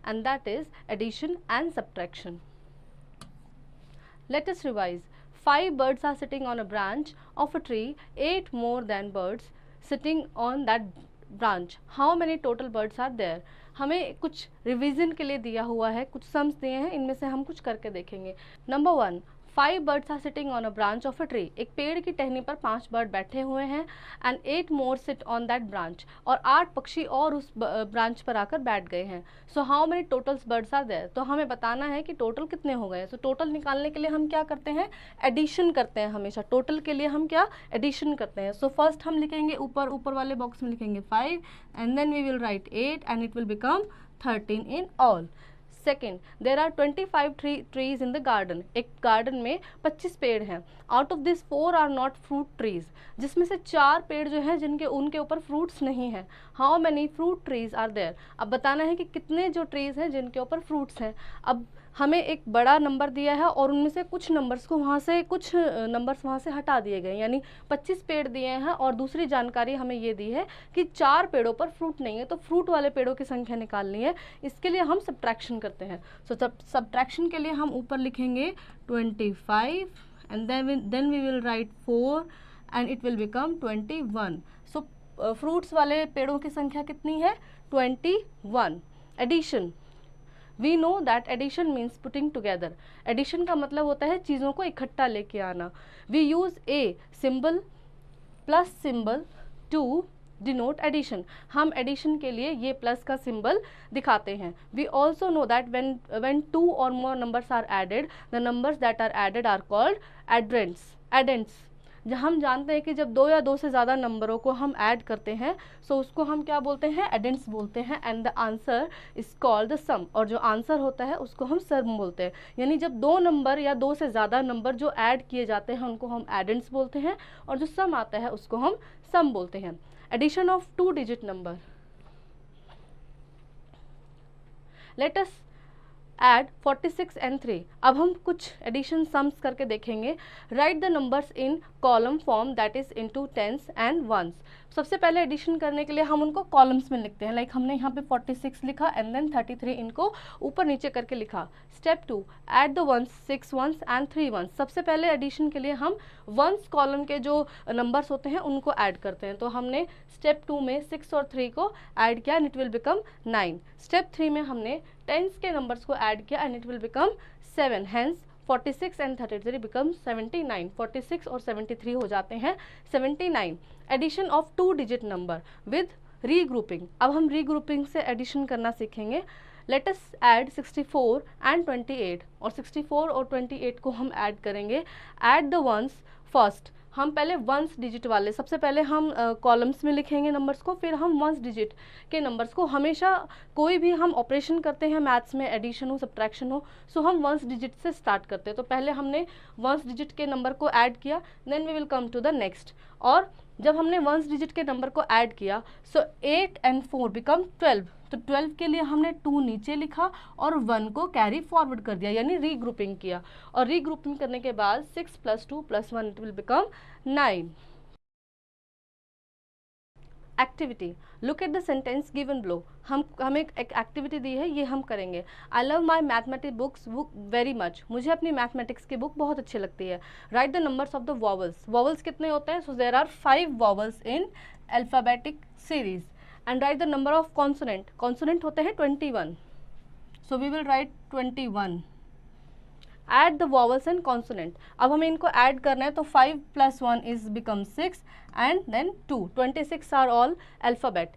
and that is addition and subtraction. Let us revise. 5 birds are sitting on a branch of a tree, 8 more than birds sitting on that branch. How many total birds are there? हमें कुछ revision के लिए दिया हुआ है, कुछ sums दिए हैं, इनमें से हम कुछ करके देखेंगे. Number 1, 5 birds are sitting on a branch of a tree. एक पेड़ की टहनी पर 5 बर्ड बैठे हुए हैं and 8 more sit on that branch. और 8 पक्षी और उस ब्रांच पर आकर बैठ गए हैं. So how many total birds are there? तो हमें बताना है कि टोटल कितने हो गए. So टोटल निकालने के लिए हम क्या करते हैं, एडिशन करते हैं. हमेशा टोटल के लिए हम क्या एडिशन करते हैं. So फर्स्ट हम लिखेंगे ऊपर वाले बॉक्स में लिखेंगे 5 and then we will write 8 and it will become 13 in all. Second, there are 25 trees in the garden. एक गार्डन में 25 पेड़ हैं. Out of this 4 are not fruit trees, जिसमें से 4 पेड़ जो हैं जिनके उनके ऊपर फ्रूट्स नहीं हैं. How many fruit trees are there. अब बताना है कि कितने जो ट्रीज हैं जिनके ऊपर फ्रूट्स हैं. अब हमें एक बड़ा नंबर दिया है और उनमें से कुछ नंबर्स वहाँ से हटा दिए गए, यानी 25 पेड़ दिए हैं और दूसरी जानकारी हमें ये दी है कि 4 पेड़ों पर फ्रूट नहीं है. तो फ्रूट वाले पेड़ों की संख्या निकालनी है. इसके लिए हम सब्ट्रैक्शन करते हैं. सो सब्ट्रैक्शन के लिए हम ऊपर लिखेंगे 25 and then we will write 4 and it will become 21. So fruits वाले पेड़ों की संख्या कितनी है, 21. Addition, we know that addition means putting together. Addition का मतलब होता है चीज़ों को इकट्ठा लेके आना. We use a symbol plus symbol to denote addition. हम एडिशन के लिए ये प्लस का सिंबल दिखाते हैं. We also know that when 2 or more numbers are added, the numbers that are added are called addends. हम जानते हैं कि जब 2 या 2 से ज़्यादा नंबरों को हम ऐड करते हैं सो उसको हम क्या बोलते हैं, एडेंड्स बोलते हैं. And the answer is called the sum. और जो आंसर होता है उसको हम सम बोलते हैं. यानी जब 2 नंबर या 2 से ज़्यादा नंबर जो ऐड किए जाते हैं उनको हम एडेंड्स बोलते हैं और जो सम आता है उसको हम सम बोलते हैं. Addition of 2 digit number. Let us add 46 and 3. अब हम कुछ एडिशन सम्स करके देखेंगे. Write the numbers in column form that is into tens and ones. सबसे पहले एडिशन करने के लिए हम उनको कॉलम्स में लिखते हैं. लाइक हमने यहाँ पे 46 लिखा एंड देन 33 इनको ऊपर नीचे करके लिखा. Step 2, add the ones, 6 ones and 3 ones. सबसे पहले एडिशन के लिए हम वंस कॉलम के जो नंबर्स होते हैं उनको ऐड करते हैं. तो हमने स्टेप 2 में 6 और 3 को ऐड किया and it will become 9. Step 3 में हमने टेंस के नंबर्स को ऐड किया and it will become 7. Hence 46 and 33 become 79. 46 और 73 हो जाते हैं 79. Addition of 2 digit number with regrouping. अब हम रीग्रुपिंग से एडिशन करना सीखेंगे. Let us add 64 and 28. और 64 और 28 को हम ऐड करेंगे. Add the once first. हम पहले वंस डिजिट वाले, सबसे पहले हम कॉलम्स में लिखेंगे नंबर्स को, फिर हम वंस डिजिट के नंबर्स को. हमेशा कोई भी हम ऑपरेशन करते हैं मैथ्स में, एडिशन हो सब्ट्रैक्शन हो, सो हम वंस डिजिट से स्टार्ट करते हैं. तो पहले हमने वंस डिजिट के नंबर को ऐड किया, then we will come to the next. और जब हमने वंस डिजिट के नंबर को ऐड किया सो 8 and 4 बिकम 12. तो 12 के लिए हमने 2 नीचे लिखा और 1 को कैरी फॉरवर्ड कर दिया, यानी रीग्रुपिंग किया. और रीग्रुपिंग करने के बाद 6 + 2 + 1 it will become 9. Activity, look at the sentence given below. हमें एक एक्टिविटी दी है, ये हम करेंगे. I love my mathematics book very much. मुझे अपनी मैथमेटिक्स की बुक बहुत अच्छी लगती है. Write the numbers of the vowels. Vowels कितने होते हैं, so there are 5 vowels in alphabetic series. And write the number of consonant. Consonant होते हैं 21, so we will write 21. Add the vowels and consonant. अब हमें इनको ऐड करना है तो 5 + 1 is become 6 and then 2. 26 are all alphabet.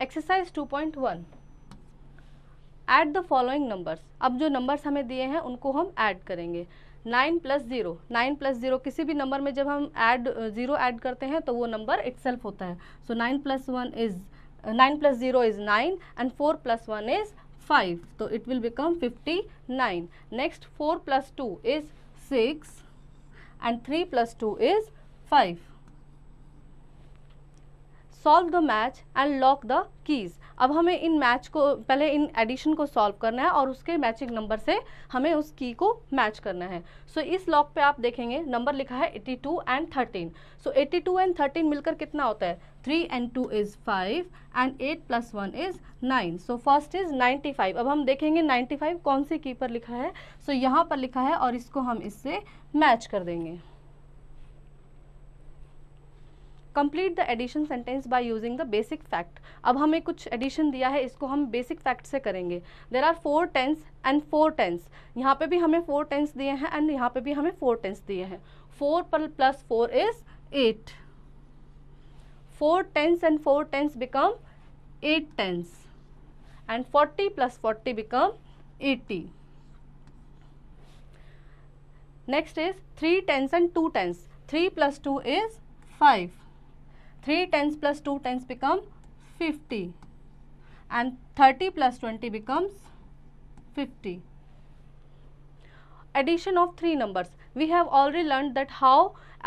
Exercise 2.1, add the following numbers. अब जो नंबर्स हमें दिए हैं उनको हम ऐड करेंगे. 9 + 0. 9 + 0 किसी भी नंबर में जब हम ज़ीरो ऐड करते हैं तो वो नंबर इटसेल्फ होता है. सो 9 + 0 इज 9 एंड 4 + 1 इज 5. तो it will become 59. Next 4 + 2 is 6 and 3 + 2 is 5. Solve the match and lock the keys. अब हमें इन मैच को, पहले इन एडिशन को सॉल्व करना है और उसके मैचिंग नंबर से हमें उस की को मैच करना है. सो इस लॉक पे आप देखेंगे नंबर लिखा है 82 and 13. सो 82 and 13 मिलकर कितना होता है, 3 and 2 is 5 and 8 plus 1 is 9. So first is 95. अब हम देखेंगे 95 कौन से की पर लिखा है. So यहाँ पर लिखा है और इसको हम इससे मैच कर देंगे. Complete the addition sentence by using the basic fact. अब हमें कुछ एडिशन दिया है, इसको हम बेसिक फैक्ट से करेंगे. There are 4 tens and 4 tens. यहाँ पे भी हमें 4 टेंस दिए हैं एंड यहाँ पे भी हमें 4 टेंस दिए हैं. 4 plus 4 is 8. 4 tens and 4 tens become 8 tens and 40 plus 40 become 80. Next is 3 tens and 2 tens. 3 plus 2 is 5. 3 tens plus 2 tens become 50 and 30 plus 20 becomes 50. Addition of 3 numbers. We have already learned that how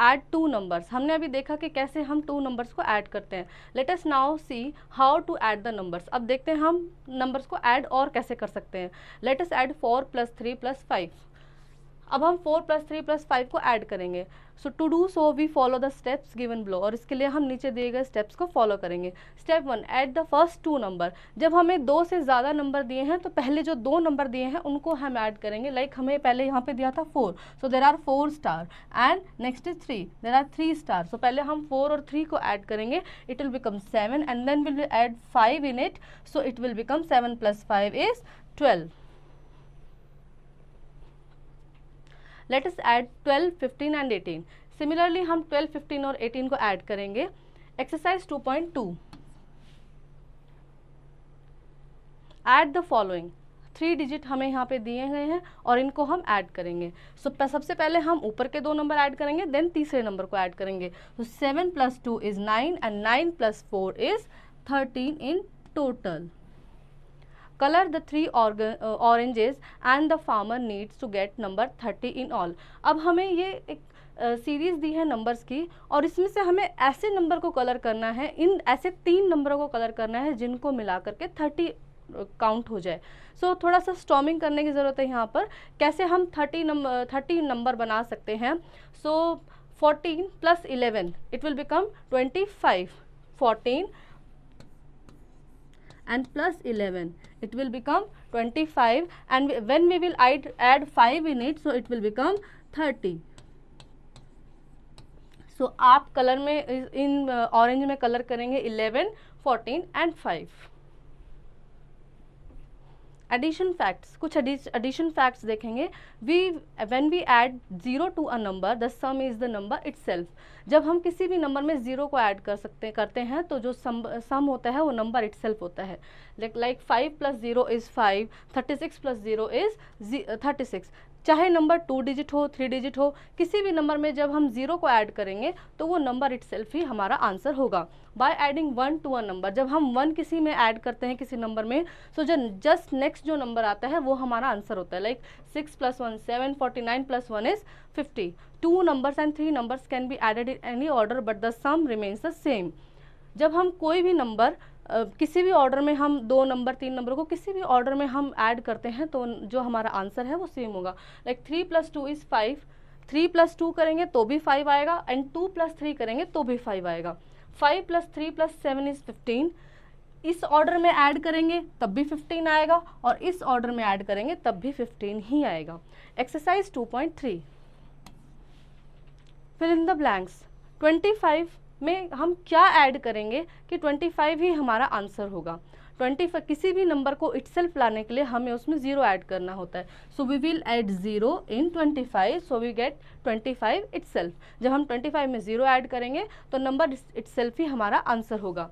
add 2 numbers. हमने अभी देखा कि कैसे हम 2 numbers को add करते हैं. Let us now see how to add the numbers. अब देखते हैं हम numbers को add और कैसे कर सकते हैं. Let us add 4 plus 3 plus 5. अब हम 4 plus 3 plus 5 को ऐड करेंगे. So to do so we follow the steps given below. और इसके लिए हम नीचे दिए गए स्टेप्स को फॉलो करेंगे. Step 1, add the first 2 number. जब हमें 2 से ज़्यादा नंबर दिए हैं तो पहले जो 2 नंबर दिए हैं उनको हम ऐड करेंगे. लाइक हमें पहले यहाँ पे दिया था 4, so there are 4 star and next is 3, there are 3 star. So पहले हम 4 और 3 को ऐड करेंगे. It will become 7 and then will add 5 in it. So it will become 7 plus 5 is 12. Let us add 12, 15 and 18. Similarly हम 12, 15 और 18 को add करेंगे. Exercise 2.2. Add the following. 3 digit हमें यहाँ पे दिए गए हैं और इनको हम ऐड करेंगे. सो सबसे पहले हम ऊपर के 2 नंबर ऐड करेंगे, देन तीसरे नंबर को ऐड करेंगे. तो 7 plus 2 is 9 and 9 plus 4 is 13 in total. Color the 3 oranges and the farmer needs to get number 30 in all. अब हमें ये एक सीरीज दी है नंबर्स की और इसमें से हमें ऐसे नंबर को कलर करना है, इन ऐसे 3 नंबरों को कलर करना है जिनको मिला करके 30 काउंट हो जाए. सो थोड़ा सा स्टॉर्मिंग करने की ज़रूरत है यहाँ पर. कैसे हम 30 नंबर बना सकते हैं. सो 14 plus 11 it will become 25. 14 and plus 11 it will become 25 and when we will add 5 in it so it will become 30. So आप कलर में इन ऑरेंज में कलर करेंगे 11, 14 and 5. Addition facts. कुछ एडिशन फैक्ट्स देखेंगे. When we add 0 to a number the sum is the number itself. जब हम किसी भी नंबर में 0 को ऐड करते हैं तो जो सम होता है वो नंबर इटसेल्फ होता है. Like 5 plus 0 is 5, 36 plus 0 is 36. चाहे नंबर 2 डिजिट हो, 3 डिजिट हो, किसी भी नंबर में जब हम 0 को ऐड करेंगे तो वो नंबर इटसेल्फ ही हमारा आंसर होगा. By adding 1 to a number. जब हम 1 किसी में ऐड करते हैं किसी नंबर में सो जो जस्ट नेक्स्ट जो नंबर आता है वो हमारा आंसर होता है. Like 6 plus 1 7, 49 plus 1 is 50. 2 numbers and 3 numbers can be added in any order but the sum remains the same. जब हम कोई भी नंबर किसी भी ऑर्डर में हम 2 नंबर 3 नंबर को किसी भी ऑर्डर में हम ऐड करते हैं तो जो हमारा आंसर है वो सेम होगा. Like 3 plus 2 is 5. 3 plus 2 करेंगे तो भी 5 आएगा एंड 2 plus 3 करेंगे तो भी 5 आएगा. 5 plus 3 plus 7 is 15. इस ऑर्डर में ऐड करेंगे तब भी 15 आएगा और इस ऑर्डर में ऐड करेंगे तब भी 15 ही आएगा. Exercise 2.3. Fill in the blanks. 25 में हम क्या ऐड करेंगे कि 25 ही हमारा आंसर होगा. 25 किसी भी नंबर को इटसेल्फ लाने के लिए हमें उसमें 0 ऐड करना होता है. So we will add 0 in 25 so we get 25 itself. जब हम 25 में 0 ऐड करेंगे तो नंबर इटसेल्फ ही हमारा आंसर होगा.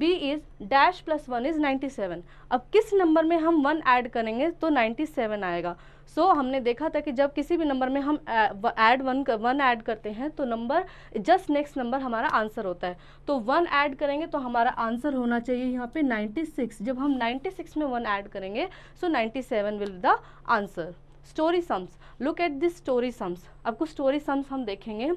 B is dash plus 1 is 97. अब किस नंबर में हम 1 ऐड करेंगे तो 97 आएगा. सो हमने देखा था कि जब किसी भी नंबर में हम ऐड 1 ऐड करते हैं तो नंबर जस्ट नेक्स्ट नंबर हमारा आंसर होता है. तो 1 ऐड करेंगे तो हमारा आंसर होना चाहिए यहाँ पे 96. जब हम 96 में 1 ऐड करेंगे सो 97 will the answer. Story sums. Look at this story sums. अब कुछ स्टोरी सम्स हम देखेंगे.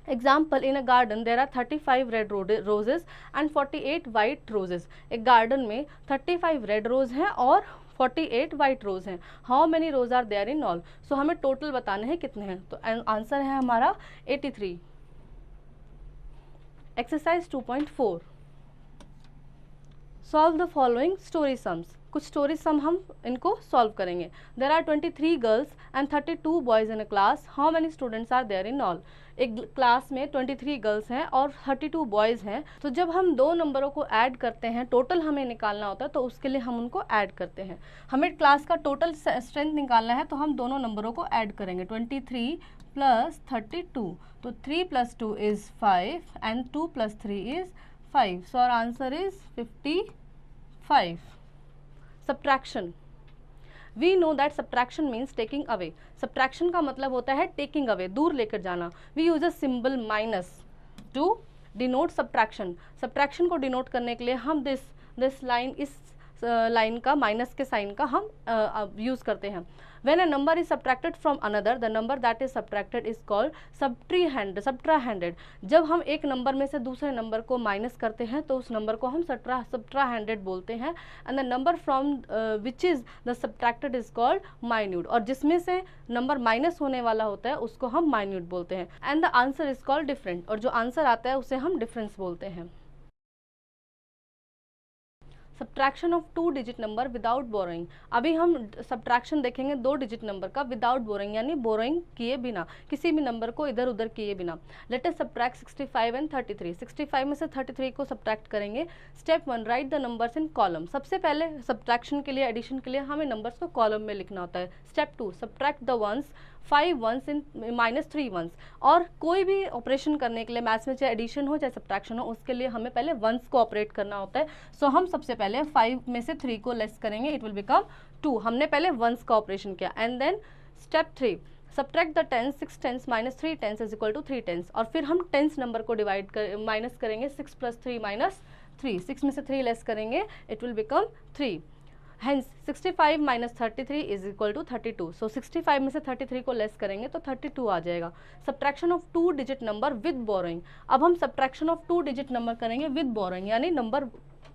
Example, in a garden there are 35 red roses and 48 white roses. एक गार्डन में 35 रेड रोज हैं और 48 वाइट रोज हैं. How many rose are there in all. So हमें टोटल बताने हैं कितने हैं. तो आंसर है हमारा 83. Exercise 2.4, solve the following story sums. कुछ स्टोरी सम हम इनको सॉल्व करेंगे। There are 23 girls and 32 boys in a class, how many students are there in all. एक क्लास में 23 गर्ल्स हैं और 32 बॉयज़ हैं। तो जब हम दो नंबरों को ऐड करते हैं, टोटल हमें निकालना होता है, तो उसके लिए हम उनको ऐड करते हैं। हमें क्लास का टोटल स्ट्रेंथ निकालना है, तो हम दोनों नंबरों को ऐड करेंगे, 23 प्लस 32। तो 3 + 2 is 5 and 2 + 3 is 5. So our answer is 55. Subtraction. We know that subtraction means taking away. Subtraction का मतलब होता है taking away, दूर लेकर जाना. We use a symbol minus to denote subtraction. Subtraction को denote करने के लिए हम this line, इस लाइन का, माइनस के साइन का हम यूज़ करते हैं। When a number is subtracted from another, the number that is subtracted is called subtrahended. जब हम एक नंबर में से दूसरे नंबर को माइनस करते हैं तो उस नंबर को हम subtrahended बोलते हैं। And the number from which is the subtracted is called minute. और जिसमें से नंबर माइनस होने वाला होता है उसको हम minute बोलते हैं। And the answer is called different. और जो आंसर आता है उसे हम डिफरेंस बोलते हैं। Subtraction of 2 digit number without borrowing. अभी हम सब्ट्रैक्शन देखेंगे 2 डिजिट नंबर का विदाउट बोरोइंग, यानी बोरोइंग किए बिना, किसी भी नंबर को इधर उधर किए बिना। Let us subtract 65 and 33। 65 में से 33 को सब्ट्रैक्ट करेंगे। Step 1, write the numbers in column. सबसे पहले सब्ट्रैक्शन के लिए, एडिशन के लिए हमें नंबर्स को कॉलम में लिखना होता है। Step 2, subtract the ones, 5 ones in -3 ones. और कोई भी ऑपरेशन करने के लिए, मैथ्स में चाहे एडिशन हो चाहे सब्ट्रैक्शन हो, उसके लिए हमें पहले वंस को ऑपरेट करना होता है। सो हम सबसे पहले 5 में से 3 को लेस करेंगे, इट विल बिकम 2। हमने पहले वंस का ऑपरेशन किया। And then step 3, subtract the tens, 6 tens - 3 tens is equal to 3 tens. और फिर हम टेंस नंबर को माइनस करेंगे, 6 + 3 - 3। 6 में से 3 लेस करेंगे, it will become 3। Hence 65 - 33 is equal to 32. So 65 में से 33 को लेस करेंगे तो 32 आ जाएगा। Subtraction of 2 digit number with borrowing. अब हम सब्ट्रैक्शन ऑफ 2 डिजिट नंबर करेंगे विद बोरोइंग, यानी नंबर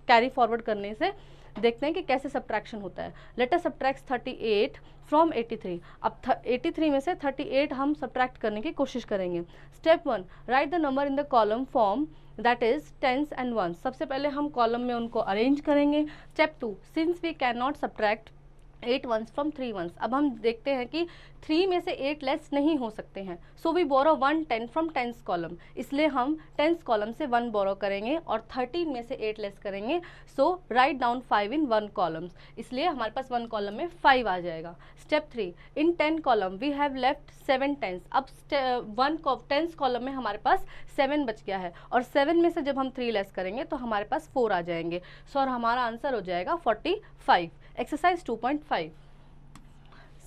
कैरी फॉरवर्ड करने से। देखते हैं कि कैसे सब्ट्रैक्शन होता है। Let us subtract 38 from 83। अब 83 में से 38 हम सब्ट्रैक्ट करने की कोशिश करेंगे। Step 1, write the number in the column form, that is tens and ones. सबसे पहले हम कॉलम में उनको अरेंज करेंगे। Step 2, since we can not subtract 8 ones from 3 ones. अब हम देखते हैं कि 3 में से 8 लेस नहीं हो सकते हैं। So we borrow 1 10 from tens column, इसलिए हम टेंस कॉलम से 1 बोरो करेंगे और 13 में से 8 लेस करेंगे। So write down 5 in 1 columns, इसलिए हमारे पास 1 कॉलम में 5 आ जाएगा। Step 3, in 10 column we have left 7 tens. अब 1 टेंस कॉलम में हमारे पास 7 बच गया है और 7 में से जब हम 3 लेस करेंगे तो हमारे पास 4 आ जाएंगे। सो और हमारा आंसर हो जाएगा 45। Exercise 2.5,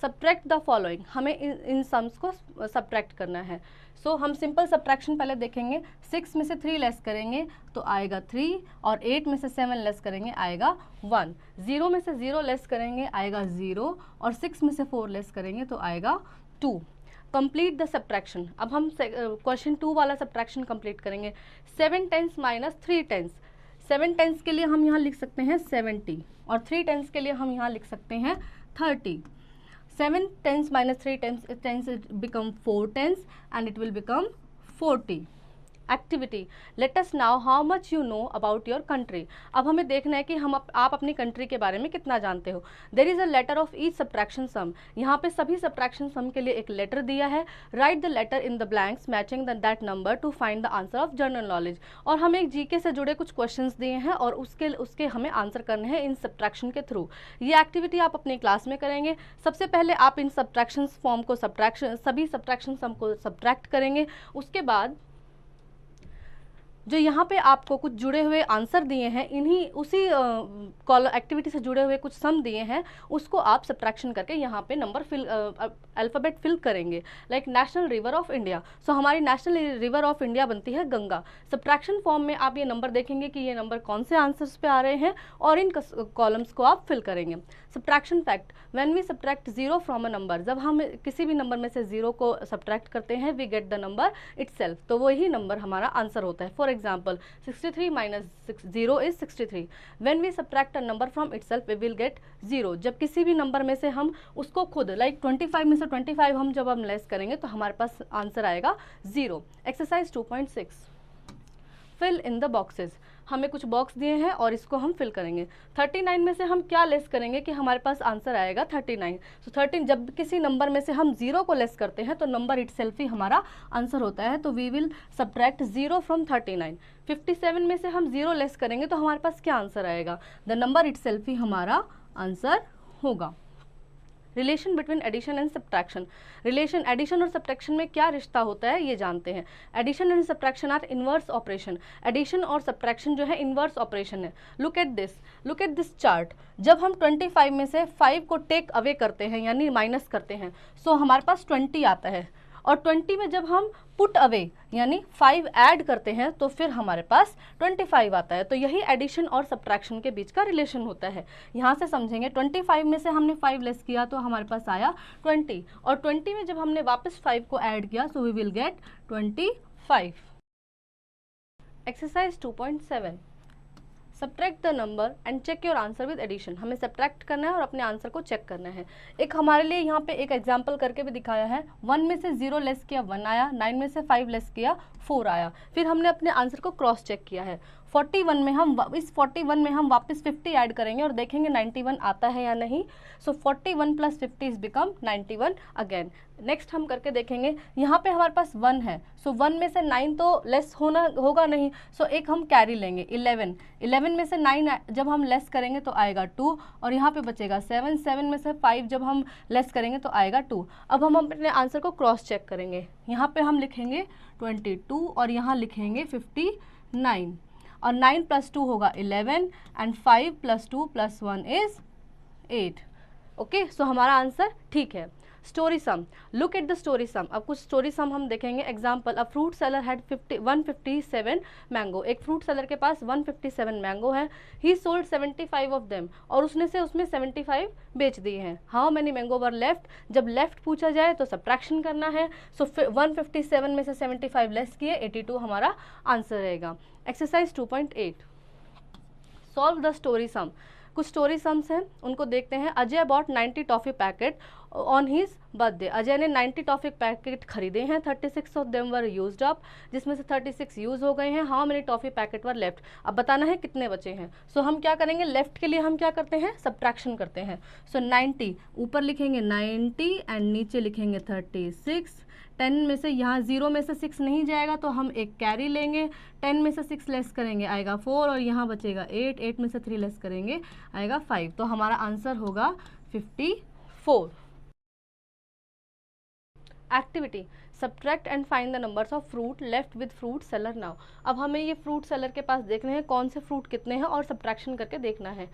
subtract the following. हमें इन सम्स को सब्ट्रैक्ट करना है। सो हम सिंपल सब्ट्रैक्शन पहले देखेंगे। 6 में से 3 लेस करेंगे तो आएगा 3, और 8 में से 7 लेस करेंगे आएगा 1। 0 में से 0 लेस करेंगे आएगा 0, और 6 में से 4 लेस करेंगे तो आएगा 2। Complete the subtraction. अब हम क्वेश्चन 2 वाला सब्ट्रैक्शन कंप्लीट करेंगे। 7 टेंस - 3 टेंस। 7 टेंस के लिए हम यहाँ लिख सकते हैं 70, और 3 टेंस के लिए हम यहाँ लिख सकते हैं 30। 7 tens - 3 tens become 4 tens and it will become 40। Activity, let us now how much you know about your country. अब हमें देखना है कि आप अपनी कंट्री के बारे में कितना जानते हो। There is a letter of each subtraction sum. यहाँ पे सभी सब्ट्रैक्शन सम के लिए एक लेटर दिया है। Write the letter in the blanks matching that number to find the answer of general knowledge. और हमें एक जीके से जुड़े कुछ क्वेश्चंस दिए हैं और उसके हमें आंसर करने हैं इन सब्ट्रैक्शन के थ्रू। ये एक्टिविटी आप अपनी क्लास में करेंगे। सबसे पहले आप इन सब्ट्रैक्शन फॉर्म को सभी सब्ट्रैक्शन सम को सब्ट्रैक्ट करेंगे। उसके बाद जो यहाँ पे आपको कुछ जुड़े हुए आंसर दिए हैं, इन्हीं उसी एक्टिविटी से जुड़े हुए कुछ सम दिए हैं, उसको आप सब्ट्रैक्शन करके यहाँ पे नंबर अल्फ़ाबेट फिल करेंगे। Like national river of India. So हमारी नेशनल रिवर ऑफ इंडिया बनती है गंगा। सब्ट्रैक्शन फॉर्म में आप ये नंबर देखेंगे कि ये नंबर कौन से आंसर्स पे आ रहे हैं और इन कॉलम्स को आप फिल करेंगे। Subtraction fact, when we subtract 0 from a number, जब हम किसी भी नंबर में से 0 को सब्ट्रैक्ट करते हैं, we get the number itself, तो वही नंबर हमारा आंसर होता है। For example 63 - 0 is 63। When we subtract a number from itself we will get 0। जब किसी भी नंबर में से हम उसको खुद, लाइक 25 में से 25 हम जब लेस करेंगे तो हमारे पास आंसर आएगा 0। Exercise 2.6, fill in the boxes, हमें कुछ बॉक्स दिए हैं और इसको हम फिल करेंगे। 39 में से हम क्या लेस करेंगे कि हमारे पास आंसर आएगा 39। तो 13, जब किसी नंबर में से हम 0 को लेस करते हैं तो नंबर इटसेल्फ ही हमारा आंसर होता है। तो वी विल सब्ट्रैक्ट 0 फ्रॉम 39। 57 में से हम 0 लेस करेंगे तो हमारे पास क्या आंसर आएगा, द नंबर इटसेल्फ ही हमारा आंसर होगा। Relation between addition and subtraction, relation addition और सब्ट्रैक्शन में क्या रिश्ता होता है ये जानते हैं। Addition and subtraction are inverse operation, addition और सब्ट्रैक्शन जो है इनवर्स ऑपरेशन है। लुक एट दिस चार्ट, जब हम 25 में से 5 को टेक अवे करते हैं यानी माइनस करते हैं सो हमारे पास 20 आता है, और 20 में जब हम पुट अवे यानी 5 ऐड करते हैं तो फिर हमारे पास 25 आता है। तो यही एडिशन और सब्ट्रैक्शन के बीच का रिलेशन होता है। यहाँ से समझेंगे 25 में से हमने 5 लेस किया तो हमारे पास आया 20, और 20 में जब हमने वापस 5 को ऐड किया so we will get 25। Exercise 2.7, subtract the number and check your answer with addition, हमें सब्ट्रैक्ट करना है और अपने आंसर को चेक करना है। एक हमारे लिए यहाँ पे एक एग्जांपल करके भी दिखाया है, 1 में से 0 लेस किया 1 आया, 9 में से 5 लेस किया 4 आया, फिर हमने अपने आंसर को क्रॉस चेक किया है। 41 में हम वापस 50 ऐड करेंगे और देखेंगे 91 आता है या नहीं। सो 41 plus 50 is become 91 again. Next हम करके देखेंगे, यहाँ पे हमारे पास 1 है, सो 1 में से 9 तो लेस होगा नहीं, सो एक हम कैरी लेंगे 11 में से 9 जब हम लेस करेंगे तो आएगा 2, और यहाँ पे बचेगा 7 में से 5 जब हम लेस करेंगे तो आएगा 2। अब हम अपने आंसर को क्रॉस चेक करेंगे, यहाँ पे हम लिखेंगे 22 और यहाँ लिखेंगे 59, और 9 + 2 होगा 11 एंड 5 + 2 + 1 इज 8। ओके, सो हमारा आंसर ठीक है। Story sum, look at the story sum. अब कुछ स्टोरी सम हम देखेंगे। Example, a fruit seller had 157 mango, एक फ्रूट सेलर के पास 157 मैंगो है। ही सोल्ड 75 ऑफ देम, और उसमें 75 बेच दिए हैं। How many mango were left, जब लेफ्ट पूछा जाए तो सब्ट्रैक्शन करना है। सो 157 में से 75 लेस किए 82 हमारा आंसर रहेगा। Exercise 2.8, solve the story sum. कुछ स्टोरी सम्स हैं उनको देखते हैं। Ajay bought 90 toffee packet on his birthday, Ajay ने 90 टॉफ़ी पैकेट खरीदे हैं। 36 of them were used up, जिसमें से 36 यूज़ हो गए हैं। How many toffee packet were left, अब बताना है कितने बचे हैं। सो हम क्या करेंगे, लेफ्ट के लिए हम क्या करते हैं, सब्ट्रैक्शन करते हैं। सो 90 ऊपर लिखेंगे 90 एंड नीचे लिखेंगे 36। 10 में से यहाँ 0 में से 6 नहीं जाएगा तो हम एक कैरी लेंगे। 10 में से 6 लेस करेंगे आएगा 4, और यहाँ बचेगा 8 में से 3 लेस करेंगे आएगा 5। तो हमारा आंसर होगा 54। Activity, subtract and find the numbers of fruit left with fruit seller now. अब हमें ये फ्रूट सेलर के पास देखने हैं कौन से फ्रूट कितने हैं और सब्ट्रैक्शन करके देखना है।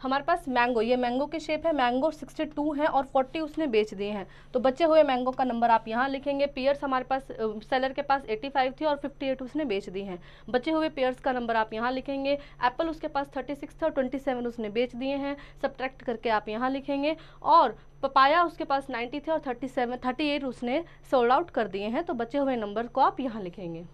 हमारे पास मैंगो, ये मैंगो की शेप है, मैंगो 62 है और 40 उसने बेच दिए हैं। तो बचे हुए मैंगो का नंबर आप यहाँ लिखेंगे। पेयर्स हमारे पास सेलर के पास 85 थी और 58 उसने बेच दी हैं। बचे हुए पेयर्स का नंबर आप यहाँ लिखेंगे। एप्पल उसके पास 36 था और 27 उसने बेच दिए हैं, सब्ट्रैक्ट करके आप यहाँ लिखेंगे। और पपाया उसके पास 90 थे और 38 उसने सोल्ड आउट कर दिए हैं। तो बचे हुए नंबर को आप यहाँ लिखेंगे।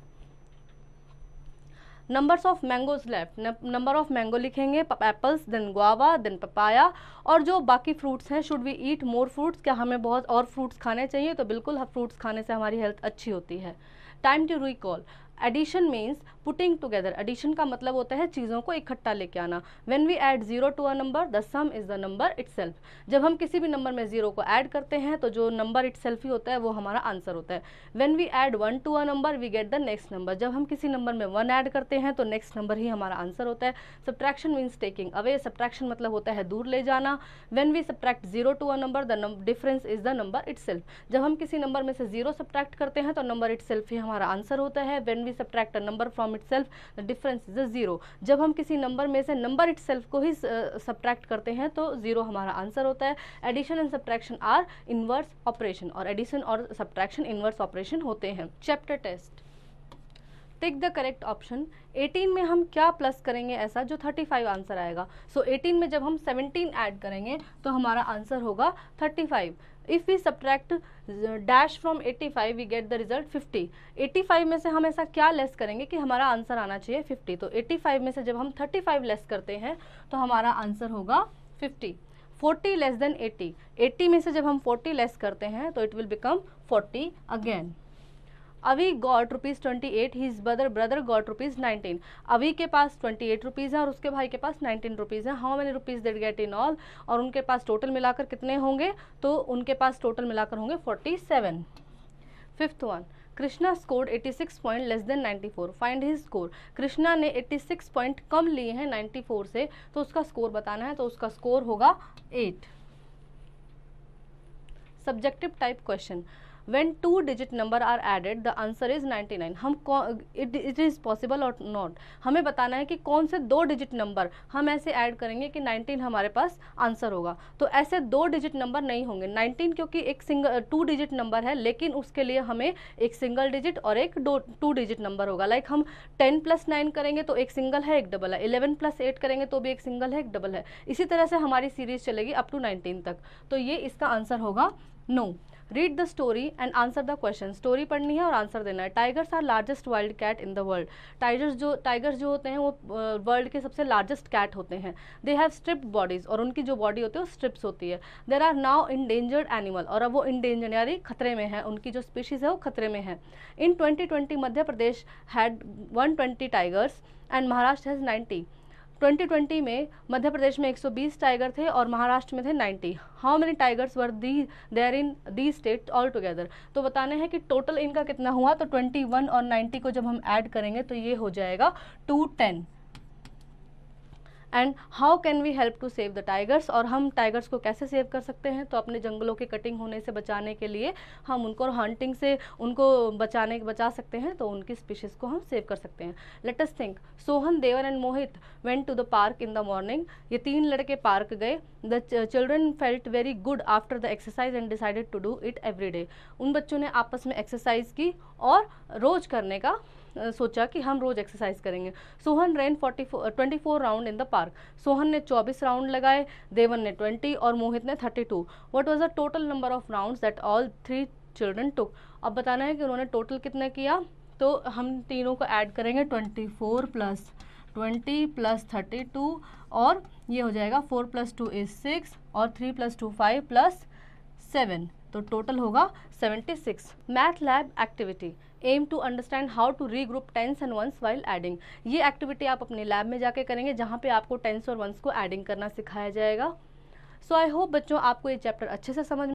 Numbers of mangoes left, number of mango लिखेंगे, apples, then guava, then papaya. और जो बाकी फ्रूट्स हैं, should we eat more fruits, क्या हमें बहुत और फ्रूट्स खाने चाहिए। तो बिल्कुल फ्रूट्स खाने से हमारी हेल्थ अच्छी होती है। Time to recall, addition means putting together, addition का मतलब होता है चीज़ों को इकट्ठा लेके आना। When we add 0 to a number the sum is the number itself, जब हम किसी भी नंबर में 0 को ऐड करते हैं तो जो नंबर इटसेल्फ ही होता है वो हमारा आंसर होता है। When we add 1 to a number we get the next number, जब हम किसी नंबर में 1 ऐड करते हैं तो नेक्स्ट नंबर ही हमारा आंसर होता है। Subtraction means taking away, subtraction मतलब होता है दूर ले जाना। When we subtract 0 to a number the difference is the number itself, जब हम किसी नंबर में से 0 सब्ट्रैक्ट करते हैं तो नंबर इटसेल्फ ही हमारा आंसर होता है। When we subtract a number from itself the difference is 0, जब हम किसी नंबर में से नंबर इटसेल्फ को ही सब्ट्रैक्ट करते हैं तो 0 हमारा आंसर होता है। Addition and subtraction are inverse operation, और एडिशन और सब्ट्रैक्शन इनवर्स ऑपरेशन होते हैं। Chapter test, tick the correct option. 18 में हम क्या प्लस करेंगे ऐसा जो 35 आंसर आएगा। सो 18 में जब हम 17 ऐड करेंगे तो हमारा आंसर होगा 35। If we subtract dash from 85 we get the result 50। 85 में से हम ऐसा क्या लेस करेंगे कि हमारा आंसर आना चाहिए 50। तो 85 में से जब हम 35 लेस करते हैं तो हमारा आंसर होगा 50। 40 लेस देन 80, 80 में से जब हम 40 लेस करते हैं तो इट विल बिकम 40 अगेन। अवी गॉट ₹28, हिज ब्रदर गॉट ₹19। अवी के पास 28 रुपीज़ है और उसके भाई के पास 19 रुपीज़ है। How many rupees did get in all, और उनके पास टोटल मिलाकर कितने होंगे, तो उनके पास टोटल मिलाकर होंगे 47। Fifth one, Krishna scored 86 point less than 94, find his score. Krishna ने 86 पॉइंट कम लिए हैं 94 से, तो उसका स्कोर बताना है, तो उसका स्कोर होगा 8। Subjective type question, when 2-digit number are added the answer is 99। हम it is possible or not, हमें बताना है कि कौन से 2 डिजिट नंबर हम ऐसे ऐड करेंगे कि 19 हमारे पास आंसर होगा। तो ऐसे 2 डिजिट नंबर नहीं होंगे 19, क्योंकि एक सिंगल 2 डिजिट नंबर है, लेकिन उसके लिए हमें एक सिंगल डिजिट और एक 2 डिजिट नंबर होगा। लाइक हम 10 + 9 करेंगे तो एक सिंगल है एक डबल है, 11 + 8 करेंगे तो भी एक सिंगल है एक डबल है। इसी तरह से हमारी सीरीज चलेगी अप टू 19 तक। तो ये इसका आंसर होगा no. Read the story and answer the question. Story पढ़नी है और आंसर देना है। Tigers are largest wild cat in the world. Tigers जो होते हैं वो वर्ल्ड के सबसे लार्जेस्ट कैट होते हैं। दे हैव स्ट्रिप्ड बॉडीज, और उनकी जो बॉडी होती है वो स्ट्रिप्स होती है। There are now endangered animal, और अब वो इंडेंजर्ड यानी खतरे में है, उनकी जो स्पीशीज है वो खतरे में है। In 2020 Madhya Pradesh had 120 tigers and Maharashtra has 90। 2020 में मध्य प्रदेश में 120 टाइगर थे और महाराष्ट्र में थे 90। How many tigers were there in the state all together. तो बताने हैं कि टोटल इनका कितना हुआ, तो 21 और 90 को जब हम ऐड करेंगे तो ये हो जाएगा 210। And how can we help to save the tigers, और हम टाइगर्स को कैसे सेव कर सकते हैं, तो अपने जंगलों के कटिंग होने से बचाने के लिए हम उनको, और हंटिंग से उनको बचा सकते हैं, तो उनकी स्पीशीज़ को हम सेव कर सकते हैं। Let us think, Sohan, Devar and Mohit went to the park in the morning. ये 3 लड़के पार्क गए। The children felt very good after the exercise and decided to do it every day. उन बच्चों ने आपस में एक्सरसाइज की और रोज करने का सोचा कि हम रोज एक्सरसाइज करेंगे। Sohan rain 24 round in the park. Sohan ने 24 राउंड लगाए, देवन ने 20 और मोहित ने 32। What was the total number of rounds that all 3 children took. अब बताना है कि उन्होंने टोटल कितना किया, तो हम तीनों को ऐड करेंगे 24 + 20 + 32, और ये हो जाएगा 4 + 2 = 6 और 3 + 2 = 5 + 7, तो टोटल होगा 76। Math lab activity, aim to understand how to regroup tens and ones while adding. ये एक्टिविटी आप अपने लैब में जाके करेंगे, जहाँ पे आपको टेंस और वंस को एडिंग करना सिखाया जाएगा। सो आई होप बच्चों आपको ये चैप्टर अच्छे से समझ